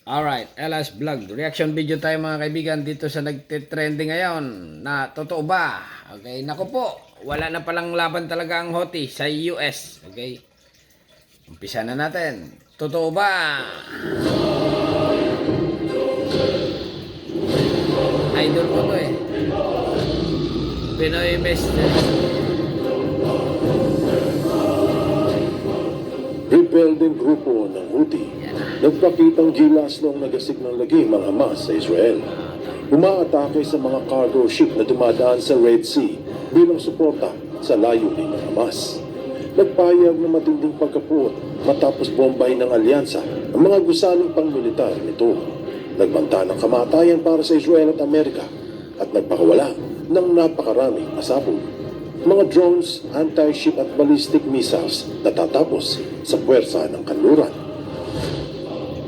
Alright, LS Vlog. Reaction video tayo mga kaibigan dito sa nagte-trending ngayon na totoo ba? Okay, naku po, wala na palang laban talaga ang Houthi sa US. Okay, umpisa na natin. Totoo ba? Idol ko to eh. Pinoy Mystery. Rebuilding grupo ng Houthi nagpakitang gilas noong nagasik ng lagim ang Hamas sa Israel. Umaatake sa mga cargo ship na dumadaan sa Red Sea bilang suporta sa layunin ng Hamas. Nagpayag na matinding pagkapuot matapos bombahin ng alyansa ang mga gusaling pangmilitar nito. Nagbanta ng kamatayan para sa Israel at Amerika at nagpakawala ng napakaraming pasabog. Mga drones, anti-ship at ballistic missiles natatapos sa puwersa ng kanluran.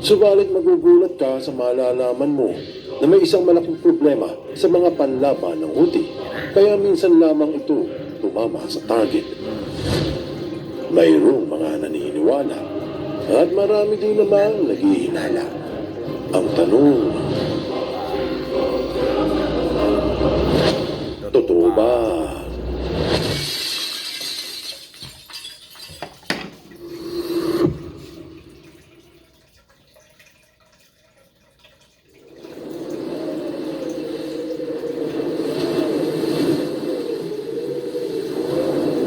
Subalit magugulat ka sa malalaman mo na may isang malaking problema sa mga panlaban ng Houthi, kaya minsan lamang ito tumama sa target. Mayroong mga naniniwala at marami din namang naghihinala. Ang tanong, totoo ba?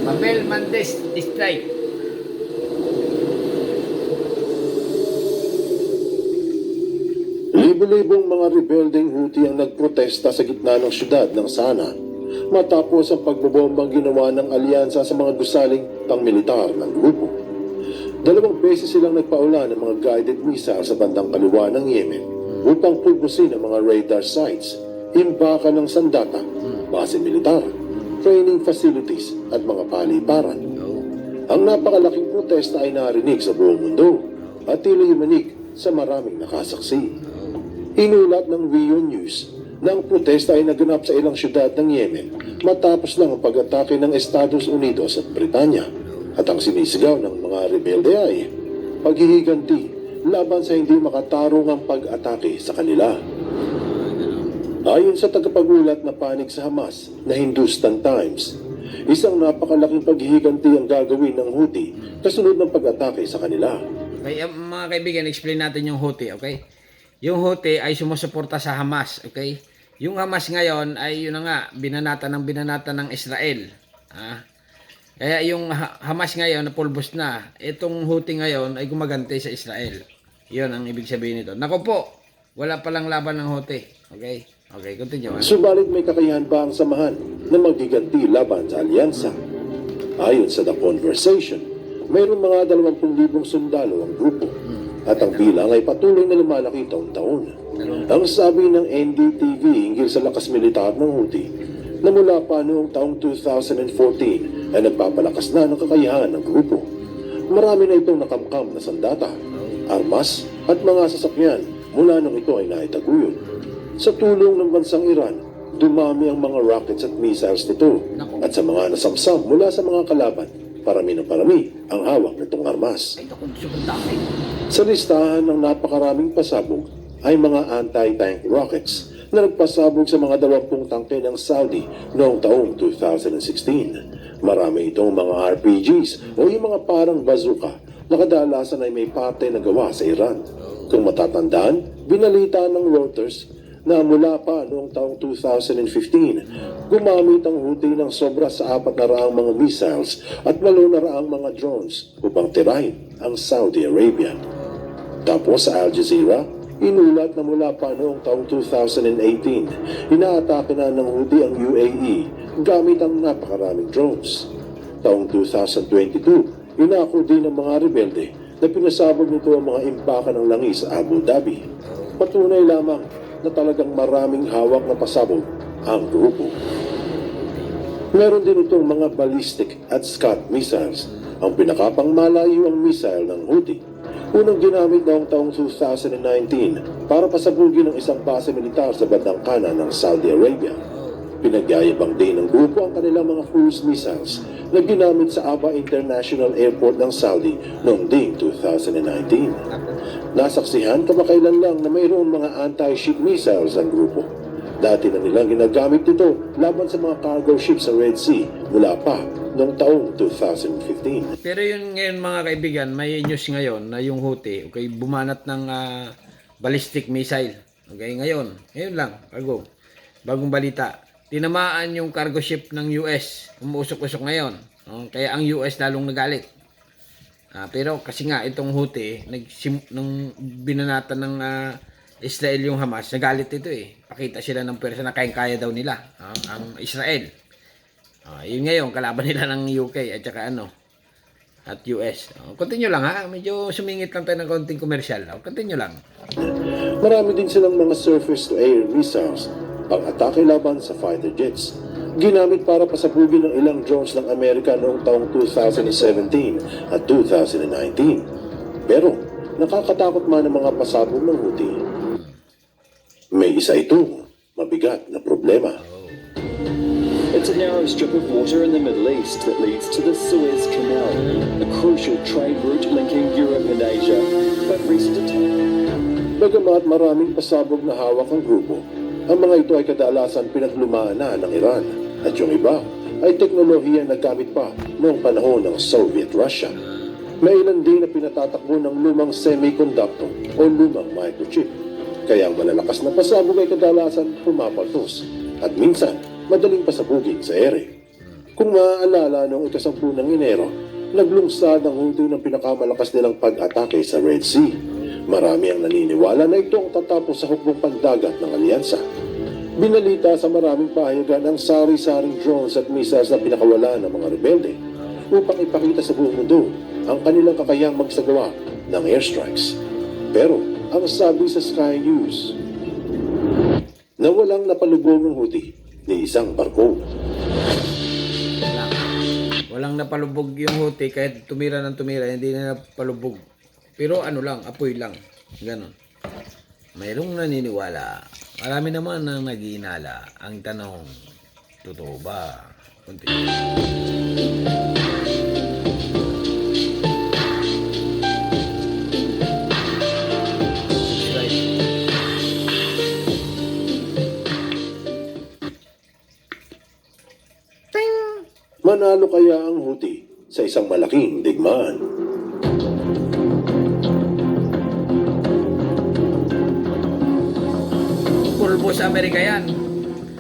Mabel Mandes Strike. Libo-libong mga rebuilding Houthi ang nagprotesta sa gitna ng syudad ng Sana matapos ang pagbobombang ginawa ng alyansa sa mga gusaling pangmilitar ng grupo. 2 beses silang nagpaula ng mga guided missile sa bandang kaliwa ng Yemen upang pulbusin ang mga radar sites, imbakan ng sandata, base militar, training facilities at mga paliparan. Ang napakalaking protesta ay narinig sa buong mundo at tila yumanig sa maraming nakasaksi. Inulat ng WION News na ang protesta ay naganap sa ilang syudad ng Yemen matapos lang ang pag-atake ng Estados Unidos at Britanya, at ang sinisigaw ng mga rebelde ay paghihiganti laban sa hindi makatarong ang pag-atake sa kanila. Ayon sa tagapagulat na panig sa Hamas na Hindustan Times, isang napakalaking paghihiganti ang gagawin ng Houthi kasunod ng pag-atake sa kanila. Okay, mga kaibigan, explain natin yung Houthi, okay? Yung Houthi ay sumusuporta sa Hamas, okay? Yung Hamas ngayon ay yun na nga, binanata ng Israel. Kaya yung Hamas ngayon na pulbos na, itong Houthi ngayon ay gumaganti sa Israel. Yun ang ibig sabihin nito. Naku po, wala palang laban ng Houthi, okay? Okay, continue. Subalit may kakayahan ba ang samahan na maggiganti laban sa alyansa? Ayon sa The Conversation, mayroong mga 20,000 sundalo ang grupo at ang bilang ay patuloy na lumalaki taon-taon. Ang sabi ng NDTV hinggil sa lakas militar ng Houthi na mula pa noong taong 2014 ay nagpapalakas na ng kakayahan ng grupo. Marami na itong nakamkam na sandata, armas at mga sasakyan mula nung ito ay naitaguyod. Sa tulong ng bansang Iran, dumami ang mga rockets at missiles nito at sa mga nasamsam mula sa mga kalaban, parami ng parami ang hawak nitong armas. Sa listahan ng napakaraming pasabog ay mga anti-tank rockets na nagpasabog sa mga 20 tangke ng Saudi noong taong 2016. Marami itong mga RPGs o yung mga parang bazooka na kadalasan ay may parte na gawa sa Iran. Kung matatandaan, binalita ng Reuters na mula pa noong taong 2015, gumamit ang Houthi ng sobra sa 400 mga missiles at 800 mga drones upang tirahin ang Saudi Arabia. Tapos sa Al Jazeera, inulat na mula pa noong taong 2018, inaatake na ng Houthi ang UAE gamit ang napakaraming drones. Taong 2022, inako din ng mga rebelde na pinasabog nito ang mga imbakan ng langis sa Abu Dhabi. Patunay lamang na talagang maraming hawak na pasabog ang grupo. Meron din itong mga ballistic at Scud missiles, ang pinakapangmalayo ang missile ng Houthi. Unang ginamit noong taong 2019 para pasabugin ang isang base militar sa bandang kanan ng Saudi Arabia. Pinagyayabang din ng grupo ang kanilang mga cruise missiles na ginamit sa Aba International Airport ng Saudi noong ding 2019. Nasaksihan kamakailan lang na mayroong mga anti-ship missiles ang grupo. Dati na nilang ginagamit ito laban sa mga cargo ships sa Red Sea mula pa noong taong 2015. Pero yun ngayon mga kaibigan, may news ngayon na yung Houthi, okay, bumanat ng ballistic missile. Okay, ngayon lang, bagong balita. Tinamaan yung cargo ship ng US, umuusok-usok ngayon. Kaya ang US lalong nagalit. Pero kasi nga itong Houthi, nung binanatan ng Israel yung Hamas, nagalit ito eh. Pakita sila ng pwersa na kaya daw nila ang Israel. Yun ngayon, kalaban nila ng UK at saka at US. Continue lang ha, medyo sumingit lang tayo ng konting komersyal. Continue lang. Marami din silang mga surface-to-air missiles, pang-atake laban sa fighter jets. Ginamit para pasabugin ng ilang drones ng Amerika noong taong 2017 at 2019. Pero nakakatakot man ang mga pasabog ng Houthi. May isa itong mabigat na problema. It's a narrow strip of water in the Middle East that leads to the Suez Canal, a crucial trade route linking Europe and Asia. But recent attacks... Bagamat maraming pasabog na hawak ang grupo, ang mga ito ay kadalasan pinaglumaan na ng Iran at yung iba ay teknolohiya na gamit pa noong panahon ng Soviet Russia. May ilan din na pinatatakbo ng lumang semiconductor o lumang microchip. Kaya ang malalakas na pasabog ay kadalasan pumapaltos at minsan madaling pasabugin sa ere. Kung maaalala noong 10 ng Enero, naglungsad ang Houthi ng pinakamalakas nilang pag-atake sa Red Sea. Marami ang naniniwala na ito ang tatapos sa hukbong pandagat ng alyansa. Binalita sa maraming pahayagan ang sari-saring drones at missiles na pinakawala ng mga rebelde upang ipakita sa buong mundo ang kanilang kakayang magsagawa ng airstrikes. Pero ang sabi sa Sky News na walang napalubog ng Houthi ni isang barko. Walang napalubog yung Houthi kahit tumira ng tumira, hindi na napalubog. Pero apoy lang. Ganon. Mayroong naniniwala. Marami naman ang nag-iinala. Ang tanong, totoo ba? Continue. Manalo kaya ang Houthi sa isang malaking digmaan? Pulbo sa Amerika yan.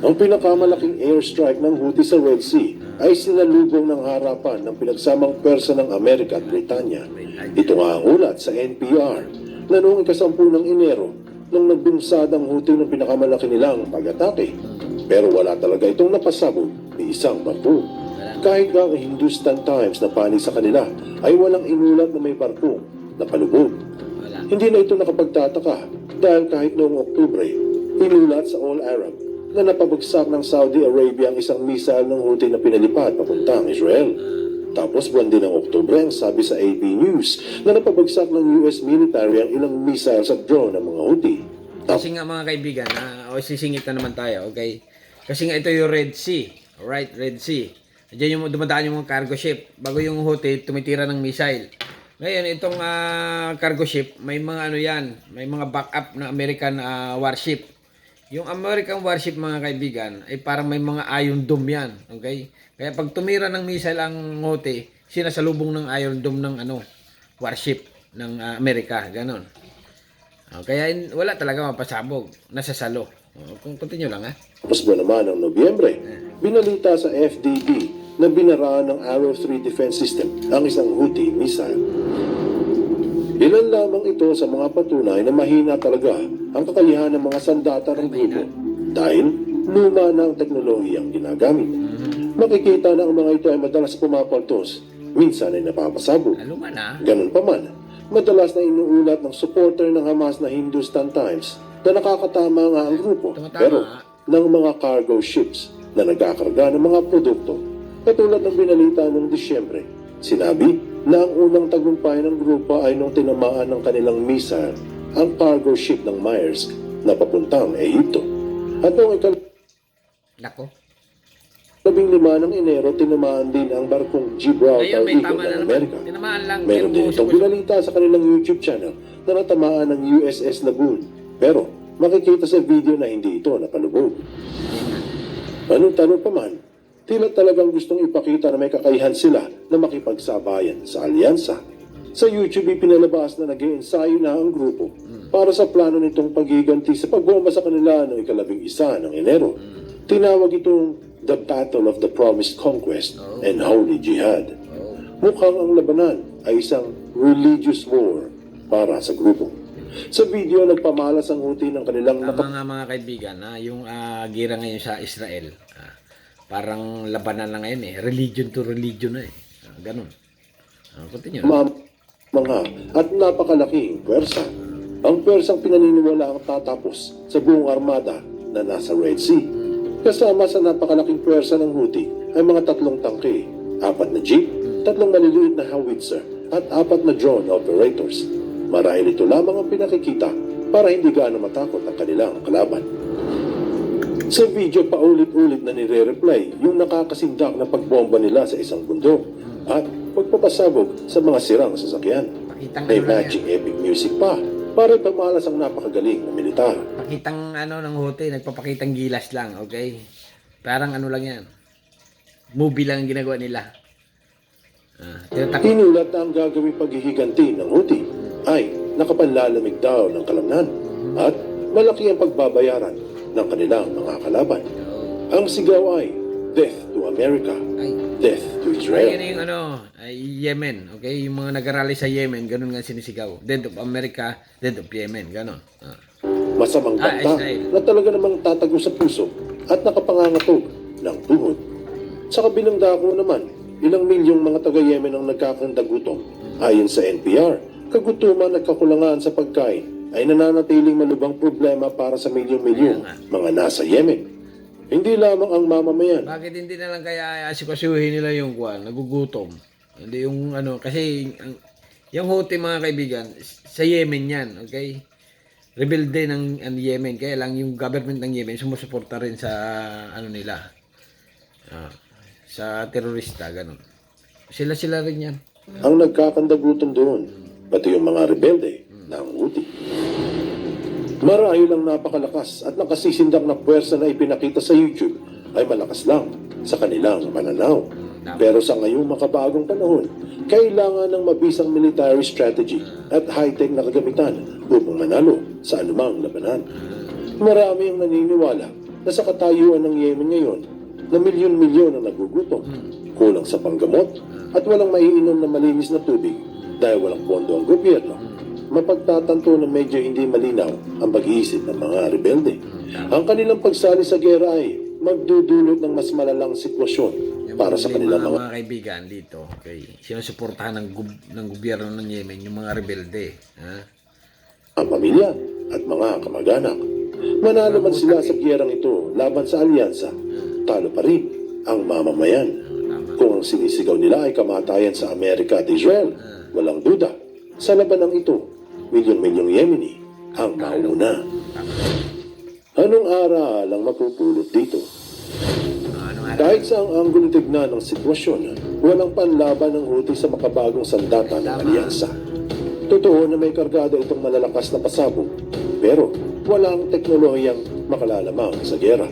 Ang pinakamalaking airstrike ng Houthi sa Red Sea ay sinalubong ng harapan ng pinagsamang pwersa ng Amerika at Britanya. Ito nga ang ulat sa NPR na noong 10 ng Enero nang nagbinsad ang Houthi ng pinakamalaki nilang pag-atake. Pero wala talaga itong napasabog ni isang barko. Kahit nga ang Hindustan Times na panig sa kanila ay walang inulat na may barko na palubog. Hindi na ito nakapagtataka dahil kahit noong Oktubre, inulat sa All Arab na napabagsak ng Saudi Arabia ang isang missile ng Houthi na pinalipad papuntang Israel. Tapos buwan din ng Oktubre ang sabi sa AP News na napabagsak ng US military ang ilang missiles at drone ng mga Houthi. Kasi nga mga kaibigan, sisingit na naman tayo, okay? Kasi nga ito yung Red Sea, alright, Red Sea. Diyan yung dumadaan yung mga cargo ship. Bago yung Houthi, tumitira ng missile. Ngayon, itong cargo ship, may mga may mga backup na American warship. Yung American warship mga kaibigan, ay parang may mga Iron Dome yan. Okay? Kaya pag tumira ng missile ang Houthi, sinasalubong ng Iron Dome ng warship ng Amerika. Ganon. Kaya wala talaga mapasabog. Nasasalo. Continue lang ha. Tapos ba naman ng Nobyembre, binalita sa FDD na binaraan ng Arrow 3 defense system ang isang Houthi missile. Ilan lamang ito sa mga patunay na mahina talaga ang kakayahan ng mga sandata ng grupo dahil luma na ang teknolohiyang ginagamit. Makikita na ang mga ito ay madalas pumapaltos, minsan ay napapasabog. Luma na. Ganun pa man, madalas na inuulat ng supporter ng Hamas na Hindustan Times na nakakatama nga ang grupo, pero ng mga cargo ships na nagkakarga ng mga produkto. Katulad ng binalita noong Disyembre, sinabi na ang unang tagumpay ng grupo ay nung tinamaan ng kanilang missile ang cargo ship ng Maersk na papuntang Ehipto. At noong Nako. 15 ng Enero, tinamaan din ang barkong Gibraltar Ngayon, may Eagle tama na ng naman. Amerika. Tinamaan lang. Meron din pero itong binalita sa kanilang YouTube channel na natamaan ng USS Lagoon. Pero makikita sa video na hindi ito napalubog. Anong tanong pa man, tila talagang gustong ipakita na may kakayahan sila na makipagsabayan sa alyansa. Sa YouTube, ipinalabas na nag-iensayo na ang grupo para sa plano nitong paghiganti sa pagbomba sa kanila noong 11 ng Enero. Tinawag itong The Battle of the Promised Conquest and Holy Jihad. Mukhang ang labanan ay isang religious war para sa grupo. Sa video, nagpamalas ang Houthi ng kanilang mga kaibigan, yung gira ngayon sa Israel, parang labanan na ngayon religion to religion na ganun. Continue. Mga at napakalaking pwersa. Ang pwersang pinaniniwala ang tatapos sa buong armada na nasa Red Sea. Kasama sa napakalaking pwersa ng Houthi ay mga 3 tangke, 4 na jeep, 3 maliliit na howitzer at 4 na drone operators. Marahil ito lamang ang pinakikita para hindi gaano matakot ang kanilang kalaban. Sa video, paulit-ulit na nire-replay yung nakakasindak na pagbomba nila sa isang bundok at pagpapasabog sa mga sirang sasakyan. May matching epic music pa para ipamalas ang napakagaling na militar. Pakitang ng Houthi, nagpapakitang gilas lang, okay? Parang lang yan. Movie lang ang ginagawa nila. Inulat na ang gagawing paghihiganti ng Houthi ay nakapanlalamig daw ng kalamnan at malaki ang pagbabayaran ng kanilang mga kalaban. Ang sigaw ay Death to America, Death to Israel. Ayun yung Yemen, okay? Yung mga nag-arali sa Yemen, ganun nga sinisigaw. Death of America, Death of Yemen, ganun. Masamang kanta na talaga namang tatago sa puso at nakapangangatog ng tuhod. Sa kabilang dako naman, ilang milyong mga taga-Yemen ang nagkakandagutom. Ayon sa NPR, kagutuman at kakulangan sa pagkain ay nananatiling malubang problema para sa milyong-milyong mga nasa Yemen. Hindi lamang ang mamamayan. Bakit hindi na lang kaya asikasuhin nila yung nagugutom? Hindi yung kasi yung Houthi mga kaibigan, sa Yemen yan, okay? Rebelde ng Yemen, kaya lang yung government ng Yemen sumusuporta rin sa nila. Sa terorista, ganun. Sila rin yan. Ang nagkakandagutom doon, pati yung mga rebelde ng Houthi. Marahil ang napakalakas at nakasisindak na puwersa na ipinakita sa YouTube ay malakas lang sa kanilang pananaw. Pero sa ngayong makabagong panahon, kailangan ng mabisang military strategy at high-tech na kagamitan upang manalo sa anumang labanan. Marami ang naniniwala na sa katayuan ng Yemen ngayon na milyon-milyon ang nagugutom, kulang sa panggamot at walang maiinom na malinis na tubig dahil walang pondo ang gobyerno. Mapagtatanto na medyo hindi malinaw ang pag-iisip ng mga rebelde. Ang kanilang pagsali sa gera ay magdudulot ng mas malalang sitwasyon para sa kanilang mga kaibigan dito. Okay. Sinusuportahan ng gobyerno ng Yemen yung mga rebelde. Ang pamilya at mga kamag-anak. Manalo man sila sa gyerang ito laban sa alyansa, talo pa rin ang mamamayan. Kung ang sinisigaw nila ay kamatayan sa Amerika at Israel, walang duda, sa labanang ito, milyong-milyong Yemeni ang mauna. Anong aral ang mapupulot dito? Kahit sa ang anggol tignan ng sitwasyon, walang panlaban ng Houthi sa makabagong sandata ng alyansa. Totoo na may kargada itong malalakas na pasabog, pero walang teknolohiyang makalalamang sa gera.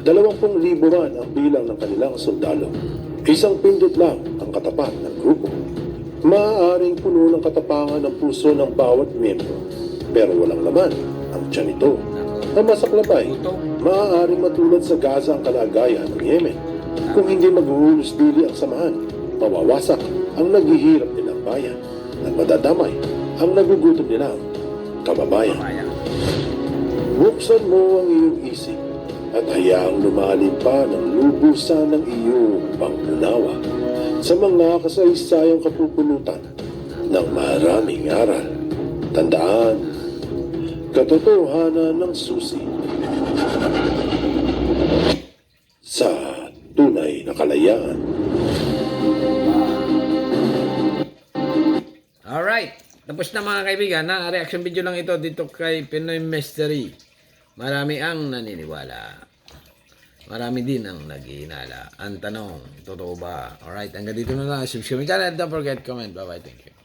20,000 man ang bilang ng kanilang sundalo. Isang pindot lang ang katapat ng grupo. Maaaring puno ng katapangan ng puso ng bawat miyembro, pero walang laman ang tiyan nito. Ang masaklapay, maaaring matulad sa Gaza ang kalagayan ng Yemen. Kung hindi maghuhulos dili ang samahan, mawawasak ang naghihirap nilang bayan at madadamay ang nagugutom nilang kababayan. Buksan mo ang iyong isip at hayaang lumalim pa ng lubusan ng iyong pangunawa sa mga kasaysayang kapupulutan ng maraming aral. Tandaan, katotohanan ng susi sa tunay na kalayaan. Alright, tapos na mga kaibigan. Reaction video lang ito dito kay Pinoy Mystery. Marami ang naniniwala. marami din ang naghihinala. Ang tanong, totoo ba? Alright, hanggang dito na lang. Subscribe my channel. Don't forget, comment. Bye-bye. Thank you.